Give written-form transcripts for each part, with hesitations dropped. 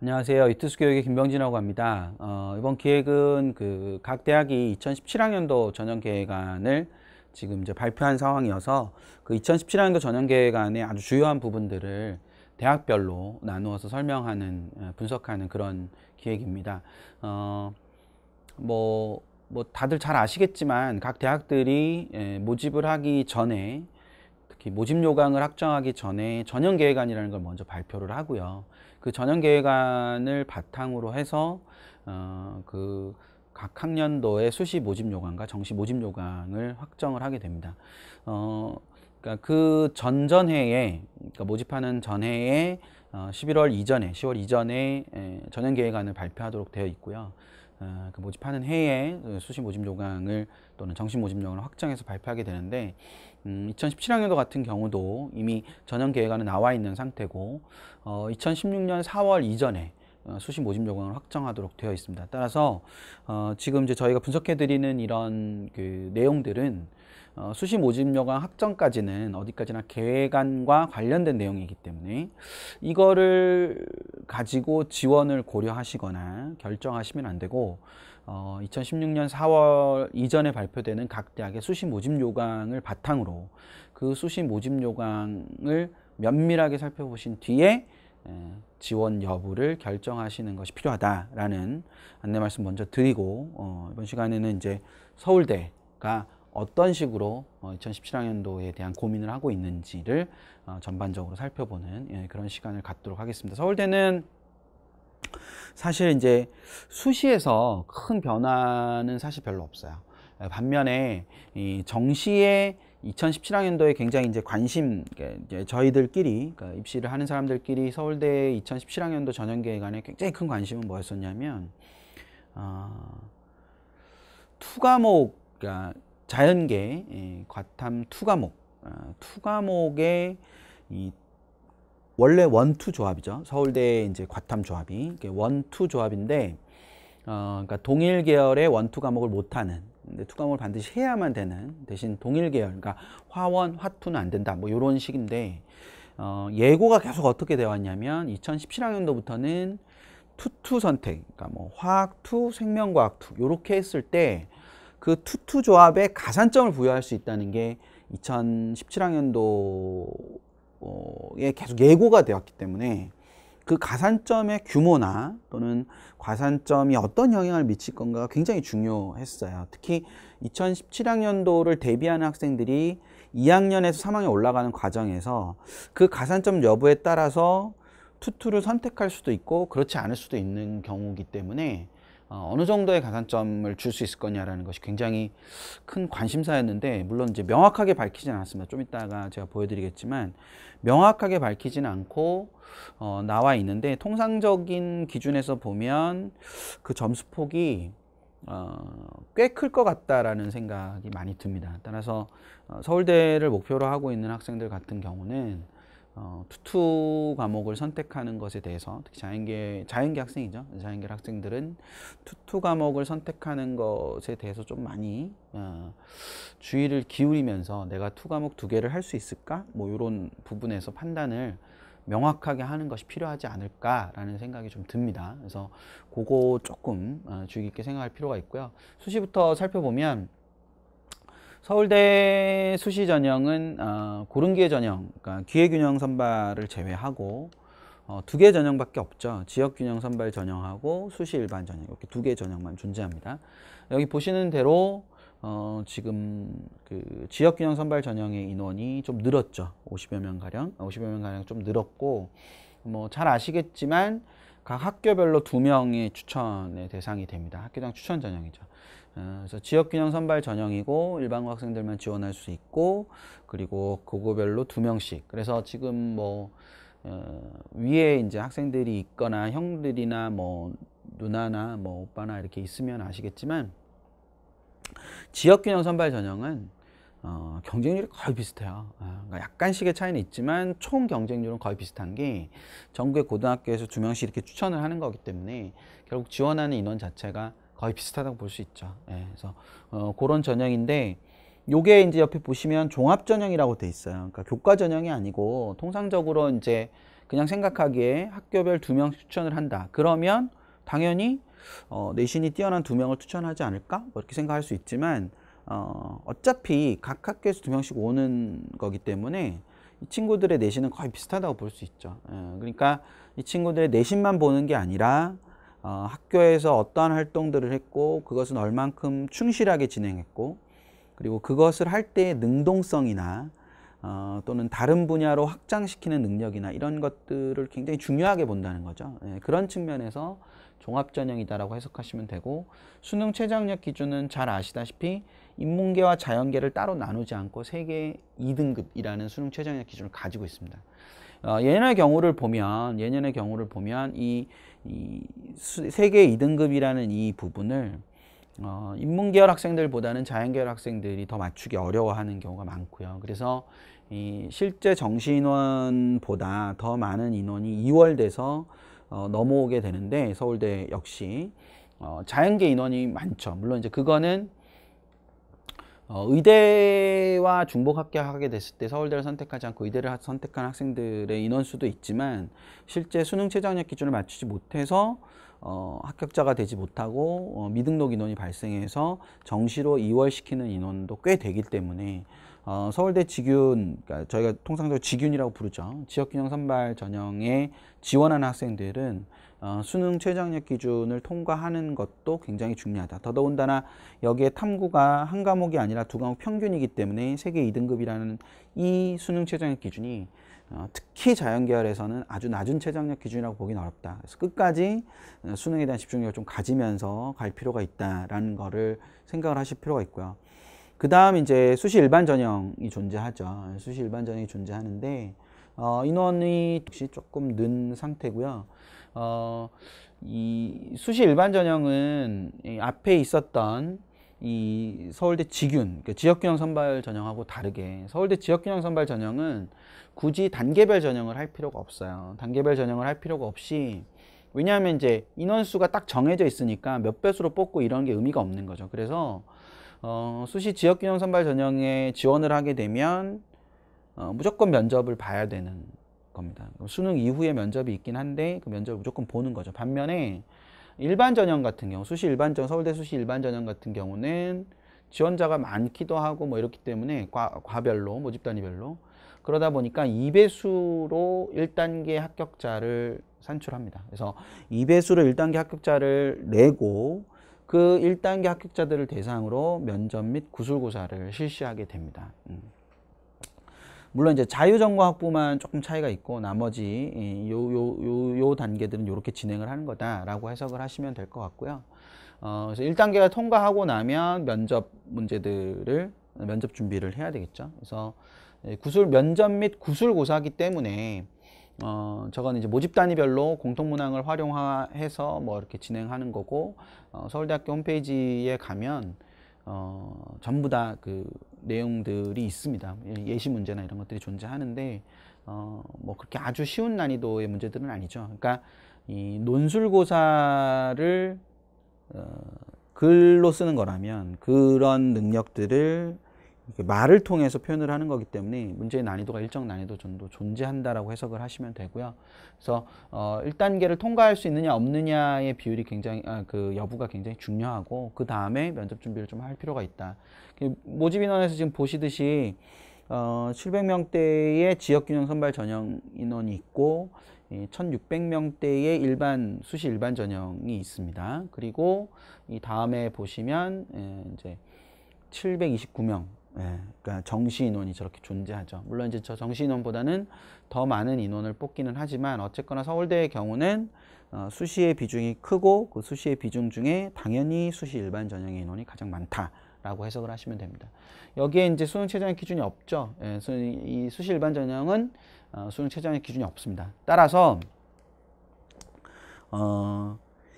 안녕하세요. 이투스 교육의 김병진이라고 합니다. 이번 기획은 각 대학이 2017학년도 전형계획안을 지금 이제 발표한 상황이어서 그 2017학년도 전형계획안의 아주 주요한 부분들을 대학별로 나누어서 설명하는, 분석하는 그런 기획입니다. 뭐 다들 잘 아시겠지만 각 대학들이 모집을 하기 전에, 특히 모집 요강을 확정하기 전에 전형계획안이라는 걸 먼저 발표를 하고요. 그 전형계획안을 바탕으로 해서 각 학년도의 수시 모집 요강과 정시 모집 요강을 확정을 하게 됩니다. 그러니까 그 전전해에, 그러니까 모집하는 전해에 11월 이전에, 10월 이전에 전형계획안을 발표하도록 되어 있고요. 그 모집하는 해에 수시 모집 요강을 또는 정시 모집 요강을 확정해서 발표하게 되는데, 2017학년도 같은 경우도 이미 전형계획안은 나와 있는 상태고 2016년 4월 이전에 수시 모집 요강을 확정하도록 되어 있습니다. 따라서 지금 이제 저희가 분석해 드리는 이런 그 내용들은 수시 모집 요강 확정까지는 어디까지나 계획안과 관련된 내용이기 때문에 이거를 가지고 지원을 고려하시거나 결정하시면 안 되고, 2016년 4월 이전에 발표되는 각 대학의 수시 모집 요강을 바탕으로 그 수시 모집 요강을 면밀하게 살펴보신 뒤에 지원 여부를 결정하시는 것이 필요하다라는 안내 말씀 먼저 드리고, 이번 시간에는 이제 서울대가 어떤 식으로 2017학년도에 대한 고민을 하고 있는지를 전반적으로 살펴보는 그런 시간을 갖도록 하겠습니다. 서울대는 사실 이제 수시에서 큰 변화는 사실 별로 없어요. 반면에 이 정시에 2017학년도에 굉장히 이제 관심, 이제 저희들끼리, 그러니까 입시를 하는 사람들끼리 서울대 2017학년도 전형계획안에 굉장히 큰 관심은 뭐였었냐면, 투과목, 그러니까 자연계, 과탐 투과목, 투과목의 이 원래 원투 조합이죠. 서울대 이제 과탐 조합이 원투 조합인데, 그러니까 동일 계열의 원투 과목을 못하는, 근데 투 과목을 반드시 해야만 되는 대신 동일 계열, 그러니까 화원, 화투는 안 된다, 뭐 이런 식인데, 예고가 계속 어떻게 되어 왔냐면 2017학년도부터는 투투 선택, 그러니까 뭐 화학투, 생명과학투 이렇게 했을 때 그 투투 조합에 가산점을 부여할 수 있다는 게 2017학년도에 계속 예고가 되었기 때문에 그 가산점의 규모나 또는 가산점이 어떤 영향을 미칠 건가가 굉장히 중요했어요. 특히 2017학년도를 대비하는 학생들이 2학년에서 3학년 올라가는 과정에서 그 가산점 여부에 따라서 투투를 선택할 수도 있고 그렇지 않을 수도 있는 경우이기 때문에 어느 정도의 가산점을 줄 수 있을 거냐라는 것이 굉장히 큰 관심사였는데, 물론 이제 명확하게 밝히진 않았습니다. 좀 이따가 제가 보여드리겠지만 명확하게 밝히진 않고 나와 있는데, 통상적인 기준에서 보면 그 점수폭이 꽤 클 것 같다라는 생각이 많이 듭니다. 따라서 서울대를 목표로 하고 있는 학생들 같은 경우는 투투 과목을 선택하는 것에 대해서, 특히 자연계 학생이죠. 자연계 학생들은 투투 과목을 선택하는 것에 대해서 좀 많이 주의를 기울이면서 내가 투 과목 2개를 할 수 있을까? 뭐 이런 부분에서 판단을 명확하게 하는 것이 필요하지 않을까라는 생각이 좀 듭니다. 그래서 그거 조금 주의 깊게 생각할 필요가 있고요. 수시부터 살펴보면 서울대 수시 전형은 고른기회 전형, 그러니까 기회균형 선발을 제외하고 2개 전형밖에 없죠. 지역균형 선발 전형하고 수시 일반 전형, 이렇게 2개 전형만 존재합니다. 여기 보시는 대로 지금 그 지역균형 선발 전형의 인원이 좀 늘었죠. 50여 명 가량, 50여 명 가량 좀 늘었고, 뭐 잘 아시겠지만 각 학교별로 2명의 추천의 대상이 됩니다. 학교장 추천 전형이죠. 그래서 지역균형 선발 전형이고 일반고 학생들만 지원할 수 있고, 그리고 고고별로 2명씩. 그래서 지금 뭐 위에 이제 학생들이 있거나 형들이나 뭐 누나나 뭐 오빠나 이렇게 있으면 아시겠지만, 지역균형 선발 전형은 경쟁률이 거의 비슷해요. 그러니까 약간씩의 차이는 있지만 총 경쟁률은 거의 비슷한 게, 전국의 고등학교에서 2명씩 이렇게 추천을 하는 거기 때문에 결국 지원하는 인원 자체가 거의 비슷하다고 볼 수 있죠. 그래서 그런 전형인데, 요게 이제 옆에 보시면 종합 전형이라고 돼 있어요. 그러니까 교과 전형이 아니고 통상적으로 이제 그냥 생각하기에 학교별 2명씩 추천을 한다. 그러면 당연히 내신이 뛰어난 2명을 추천하지 않을까? 뭐 이렇게 생각할 수 있지만 어차피 각 학교에서 2명씩 오는 거기 때문에 이 친구들의 내신은 거의 비슷하다고 볼 수 있죠. 그러니까 이 친구들의 내신만 보는 게 아니라 학교에서 어떠한 활동들을 했고 그것은 얼만큼 충실하게 진행했고 그리고 그것을 할 때의 능동성이나 또는 다른 분야로 확장시키는 능력이나 이런 것들을 굉장히 중요하게 본다는 거죠. 그런 측면에서 종합전형이다라고 해석하시면 되고 수능 최저학력 기준은 잘 아시다시피 인문계와 자연계를 따로 나누지 않고 세계 2등급이라는 수능 최저학력 기준을 가지고 있습니다. 예년의 경우를 보면 이 세계 2등급이라는 이 부분을 인문계열 학생들보다는 자연계열 학생들이 더 맞추기 어려워하는 경우가 많고요. 그래서 이 실제 정시 인원보다 더 많은 인원이 2월돼서 넘어오게 되는데 서울대 역시 자연계 인원이 많죠. 물론 이제 그거는 의대와 중복학교 하게 됐을 때 서울대를 선택하지 않고 의대를 선택한 학생들의 인원수도 있지만 실제 수능 최저학력 기준을 맞추지 못해서 합격자가 되지 못하고 미등록 인원이 발생해서 정시로 2월시키는 인원도 꽤 되기 때문에 서울대 직윤, 그러니까 저희가 통상적으로 직윤이라고 부르죠. 지역균형 선발 전형에 지원하는 학생들은 수능 최저학력 기준을 통과하는 것도 굉장히 중요하다. 더더군다나 여기에 탐구가 한 과목이 아니라 2과목 평균이기 때문에 세계 2등급이라는 이 수능 최저학력 기준이 특히 자연계열에서는 아주 낮은 최저학력 기준이라고 보기는 어렵다. 그래서 끝까지 수능에 대한 집중력을 좀 가지면서 갈 필요가 있다라는 거를 생각을 하실 필요가 있고요. 그 다음 이제 수시 일반 전형이 존재하죠. 수시 일반 전형이 존재하는데 인원이 역시 조금 는 상태고요. 이 수시 일반 전형은 이 앞에 있었던 이 서울대 직윤, 그러니까 지역균형 선발 전형하고 다르게 서울대 지역균형 선발 전형은 굳이 단계별 전형을 할 필요가 없어요. 단계별 전형을 할 필요가 없이 왜냐하면 이제 인원수가 딱 정해져 있으니까 몇 배수로 뽑고 이런 게 의미가 없는 거죠. 그래서 수시 지역균형 선발 전형에 지원을 하게 되면 무조건 면접을 봐야 되는 겁니다. 수능 이후에 면접이 있긴 한데 그 면접을 무조건 보는 거죠. 반면에 일반 전형 같은 경우, 서울대 수시 일반 전형 같은 경우는 지원자가 많기도 하고 뭐 이렇기 때문에 과별로, 모집 단위별로 그러다 보니까 2배수로 1단계 합격자를 산출합니다. 그래서 2배수로 1단계 합격자를 내고 그 1단계 합격자들을 대상으로 면접 및 구술고사를 실시하게 됩니다. 물론 이제 자유전공학부만 조금 차이가 있고 나머지 요 단계들은 이렇게 진행을 하는 거다라고 해석을 하시면 될 것 같고요. 그래서 1단계가 통과하고 나면 면접 준비를 해야 되겠죠. 그래서 면접 및 구술고사이기 때문에 저건 이제 모집 단위별로 공통문항을 활용해서 뭐 이렇게 진행하는 거고 서울대학교 홈페이지에 가면 전부 다 그 내용들이 있습니다. 예시 문제나 이런 것들이 존재하는데 뭐 그렇게 아주 쉬운 난이도의 문제들은 아니죠. 그러니까 이 논술고사를 글로 쓰는 거라면 그런 능력들을 말을 통해서 표현을 하는 거기 때문에 문제의 난이도가 일정 난이도 정도 존재한다라고 해석을 하시면 되고요. 그래서 1단계를 통과할 수 있느냐 없느냐의 비율이 굉장히 그 여부가 굉장히 중요하고 그 다음에 면접 준비를 좀 할 필요가 있다. 모집 인원에서 지금 보시듯이 700명대의 지역균형 선발 전형 인원이 있고 1600명대의 수시 일반 전형이 있습니다. 그리고 이 다음에 보시면 이제 729명 그러니까 정시 인원이 저렇게 존재하죠. 물론 이제 저 정시 인원보다는 더 많은 인원을 뽑기는 하지만 어쨌거나 서울대의 경우는 수시의 비중이 크고 그 수시의 비중 중에 당연히 수시 일반 전형의 인원이 가장 많다라고 해석을 하시면 됩니다. 여기에 이제 수능 최저학력 기준이 없죠. 이 수시 일반 전형은 수능 최저학력 기준이 없습니다. 따라서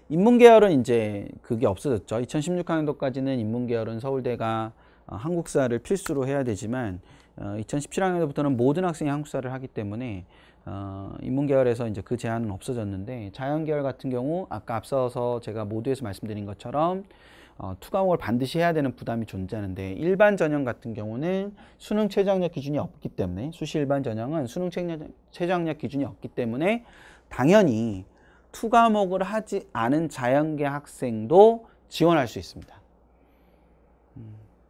인문계열은 이제 그게 없어졌죠. 2016학년도까지는 인문계열은 서울대가 한국사를 필수로 해야 되지만 2017학년도부터는 모든 학생이 한국사를 하기 때문에 인문계열에서 이제 그 제한은 없어졌는데 자연계열 같은 경우 아까 앞서서 제가 모두에서 말씀드린 것처럼 투과목을 반드시 해야 되는 부담이 존재하는데 일반 전형 같은 경우는 수능 최저학력 기준이 없기 때문에 수시 일반 전형은 수능 최저학력 기준이 없기 때문에 당연히 투과목을 하지 않은 자연계 학생도 지원할 수 있습니다.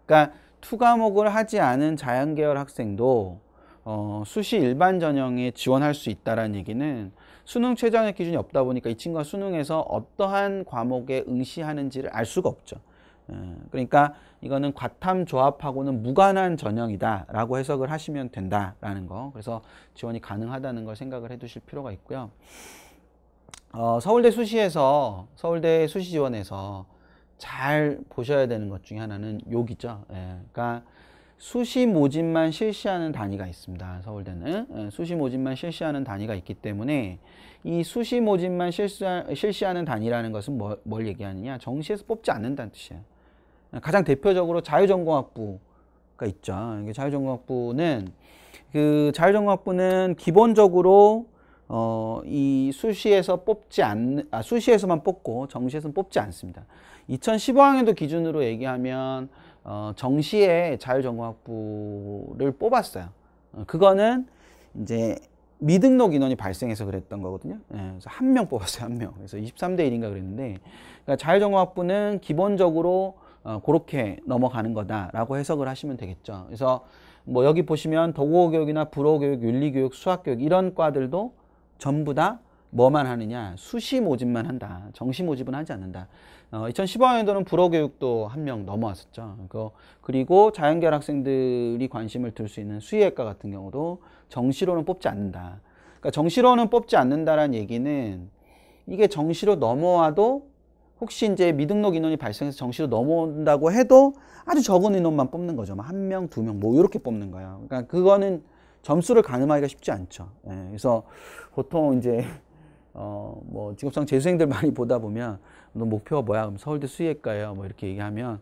그러니까 투과목을 하지 않은 자연계열 학생도 수시 일반 전형에 지원할 수 있다는 얘기는 수능 최저학력 기준이 없다 보니까 이 친구가 수능에서 어떠한 과목에 응시하는지를 알 수가 없죠. 그러니까 이거는 과탐 조합하고는 무관한 전형이다 라고 해석을 하시면 된다라는 거. 그래서 지원이 가능하다는 걸 생각을 해 두실 필요가 있고요. 서울대 수시 지원에서 잘 보셔야 되는 것 중에 하나는 여기죠. 그러니까 수시 모집만 실시하는 단위가 있습니다. 서울대는 수시 모집만 실시하는 단위가 있기 때문에 이 수시 모집만 실시하는 단위라는 것은 뭘 얘기하느냐? 정시에서 뽑지 않는다는 뜻이에요. 가장 대표적으로 자유전공학부가 있죠. 자유전공학부는 기본적으로 이 수시에서만 뽑고 정시에서는 뽑지 않습니다. 2015학년도 기준으로 얘기하면 정시에 자유전공학부를 뽑았어요. 그거는 이제 미등록 인원이 발생해서 그랬던 거거든요. 그래서 한 명 뽑았어요, 한 명. 그래서 23대 1인가 그랬는데, 그러니까 자유전공학부는 기본적으로 그렇게 넘어가는 거다라고 해석을 하시면 되겠죠. 그래서 뭐 여기 보시면 도국어교육이나 불어교육, 윤리교육, 수학교육 이런 과들도 전부 다 뭐만 하느냐? 수시 모집만 한다. 정시 모집은 하지 않는다. 2015학년도는 불어교육도 한 명 넘어왔었죠. 그리고 자연계열 학생들이 관심을 둘 수 있는 수의학과 같은 경우도 정시로는 뽑지 않는다. 그러니까 정시로는 뽑지 않는다라는 얘기는 이게 정시로 넘어와도 혹시 이제 미등록 인원이 발생해서 정시로 넘어온다고 해도 아주 적은 인원만 뽑는 거죠. 한 명, 두 명, 뭐 이렇게 뽑는 거예요. 그러니까 그거는 점수를 가늠하기가 쉽지 않죠. 그래서 보통 이제 뭐 직업상 재수생들 많이 보다 보면 너 목표가 뭐야? 그럼 서울대 수의학과예요. 뭐 이렇게 얘기하면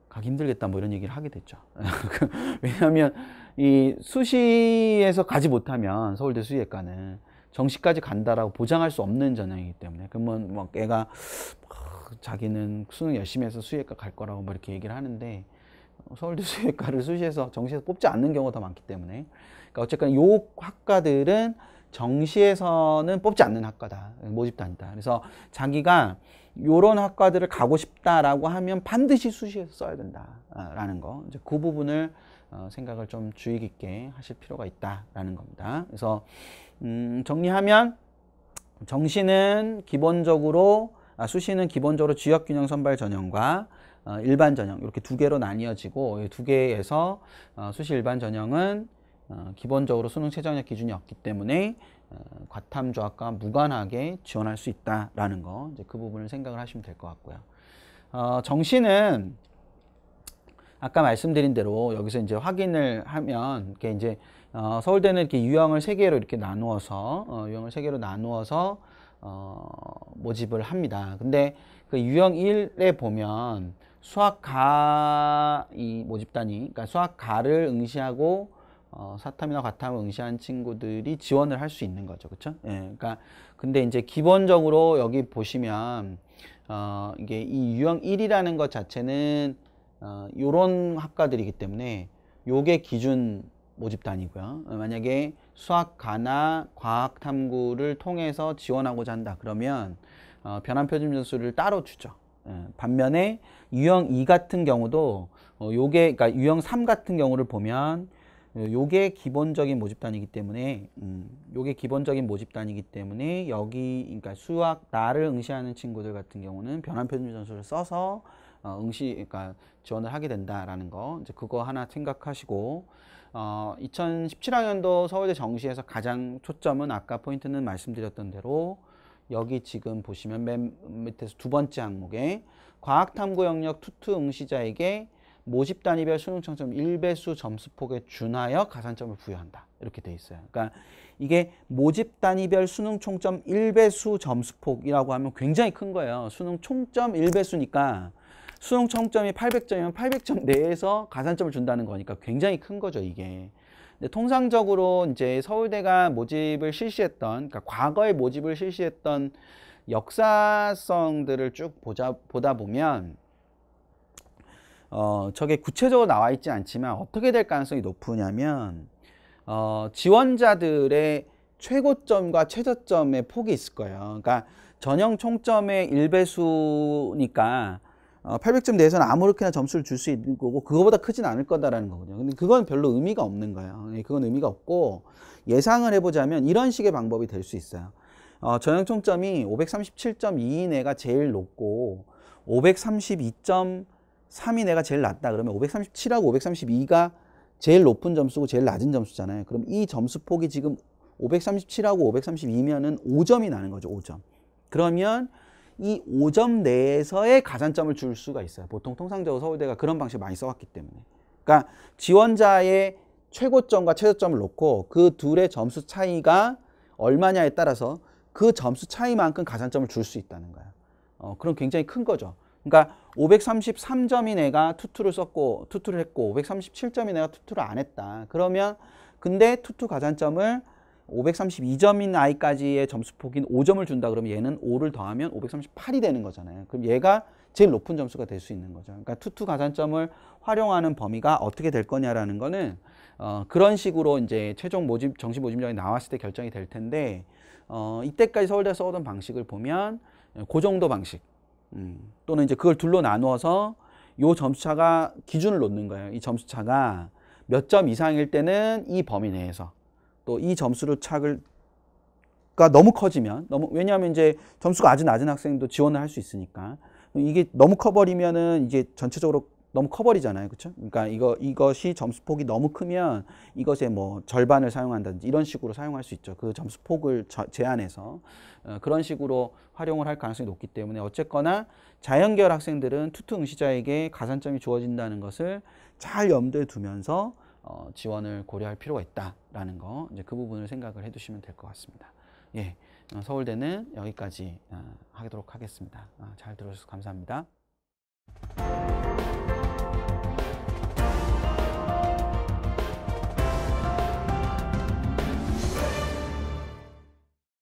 가기 힘들겠다. 뭐 이런 얘기를 하게 됐죠. 왜냐하면 이 수시에서 가지 못하면 서울대 수의학과는 정시까지 간다라고 보장할 수 없는 전형이기 때문에 그러면 막 애가 자기는 수능 열심히 해서 수의학과 갈 거라고 뭐 이렇게 얘기를 하는데 서울대 수의학과를 수시에서 정시에서 뽑지 않는 경우가 더 많기 때문에 그러니까 어쨌든 요 학과들은 정시에서는 뽑지 않는 학과다. 모집단이다. 그래서 자기가 요런 학과들을 가고 싶다라고 하면 반드시 수시에서 써야 된다라는 거. 이제 그 부분을 생각을 좀 주의 깊게 하실 필요가 있다라는 겁니다. 그래서 정리하면 수시는 기본적으로 지역균형 선발 전형과 일반 전형 이렇게 두 개로 나뉘어지고 이 두 개에서 수시 일반 전형은 기본적으로 수능 최저학력 기준이 없기 때문에 과탐 조합과 무관하게 지원할 수 있다라는 거 이제 그 부분을 생각을 하시면 될 것 같고요. 정시는 아까 말씀드린 대로 여기서 이제 확인을 하면 이렇게 이제 서울대는 이렇게 유형을 세 개로 이렇게 나누어서 모집을 합니다. 근데 그 유형 1에 보면 수학가 이 모집단이 그러니까 수학가를 응시하고 사탐이나 과탐을 응시한 친구들이 지원을 할 수 있는 거죠. 그렇죠? 예. 그러니까 근데 이제 기본적으로 여기 보시면 이게 이 유형 1이라는 것 자체는 요런 학과들이기 때문에 요게 기준 모집단이고요. 만약에 수학가나 과학탐구를 통해서 지원하고자 한다. 그러면 변환 표준 점수를 따로 주죠. 반면에 유형 2 같은 경우도 그러니까 유형 3 같은 경우를 보면 요게 기본적인 모집단이기 때문에 여기 그러니까 수학나를 응시하는 친구들 같은 경우는 변환 표준 점수를 써서 그러니까 지원을 하게 된다라는 거 이제 그거 하나 생각하시고 2017학년도 서울대 정시에서 가장 초점은 아까 포인트는 말씀드렸던 대로 여기 지금 보시면 맨 밑에서 두 번째 항목에 과학탐구 영역 투투 응시자에게 모집 단위별 수능 청점 1배수 점수폭에 준하여 가산점을 부여한다. 이렇게 돼 있어요. 그러니까 이게 모집 단위별 수능 총점 1배수 점수폭이라고 하면 굉장히 큰 거예요. 수능 총점 1배수니까 수능 총점이 800점이면 800점 내에서 가산점을 준다는 거니까 굉장히 큰 거죠, 이게. 근데 통상적으로 이제 서울대가 모집을 실시했던, 그러니까 과거에 모집을 실시했던 역사성들을 쭉 보다 보면 저게 구체적으로 나와 있지 않지만 어떻게 될 가능성이 높으냐면 지원자들의 최고점과 최저점의 폭이 있을 거예요. 그러니까 전형 총점의 1배수니까 800점 내에서는 아무렇게나 점수를 줄 수 있는 거고 그거보다 크진 않을 거다라는 거거든요. 근데 그건 별로 의미가 없는 거예요. 그건 의미가 없고 예상을 해보자면 이런 식의 방법이 될 수 있어요. 전형 총점이 537.2 이내가 제일 높고 532.3 이내가 제일 낮다. 그러면 537하고 532가 제일 높은 점수고 제일 낮은 점수잖아요. 그럼 이 점수 폭이 지금 537하고 532면은 5점이 나는 거죠. 5점. 그러면 이 5점 내에서의 가산점을 줄 수가 있어요. 보통 통상적으로 서울대가 그런 방식을 많이 써왔기 때문에. 그러니까 지원자의 최고점과 최저점을 놓고 그 둘의 점수 차이가 얼마냐에 따라서 그 점수 차이만큼 가산점을 줄 수 있다는 거예요. 그럼 굉장히 큰 거죠. 그러니까 533점인 애가 투투를 했고 537점인 애가 투투를 안 했다. 그러면 근데 투투 가산점을 532점인 아이까지의 점수폭인 5점을 준다 그러면 얘는 5를 더하면 538이 되는 거잖아요. 그럼 얘가 제일 높은 점수가 될 수 있는 거죠. 그러니까 투투 가산점을 활용하는 범위가 어떻게 될 거냐라는 거는 그런 식으로 이제 최종 정시 모집령이 나왔을 때 결정이 될 텐데 이때까지 서울대가 써오던 방식을 보면 그 정도 방식 또는 이제 그걸 둘로 나누어서 요 점수차가 기준을 놓는 거예요. 이 점수차가 몇 점 이상일 때는 이 범위 내에서 또 이 점수를 차가 너무 커지면 왜냐하면 이제 점수가 아주 낮은 학생도 지원을 할 수 있으니까 이게 너무 커버리면은 이제 전체적으로 너무 커버리잖아요. 그렇죠? 그러니까 이것이 점수폭이 너무 크면 이것의 뭐 절반을 사용한다든지 이런 식으로 사용할 수 있죠. 그 점수폭을 제한해서 그런 식으로 활용을 할 가능성이 높기 때문에 어쨌거나 자연계열 학생들은 투투 응시자에게 가산점이 주어진다는 것을 잘 염두에 두면서 지원을 고려할 필요가 있다라는 거 이제 그 부분을 생각을 해두시면 될 것 같습니다. 예, 서울대는 여기까지 하도록 하겠습니다. 잘 들어주셔서 감사합니다.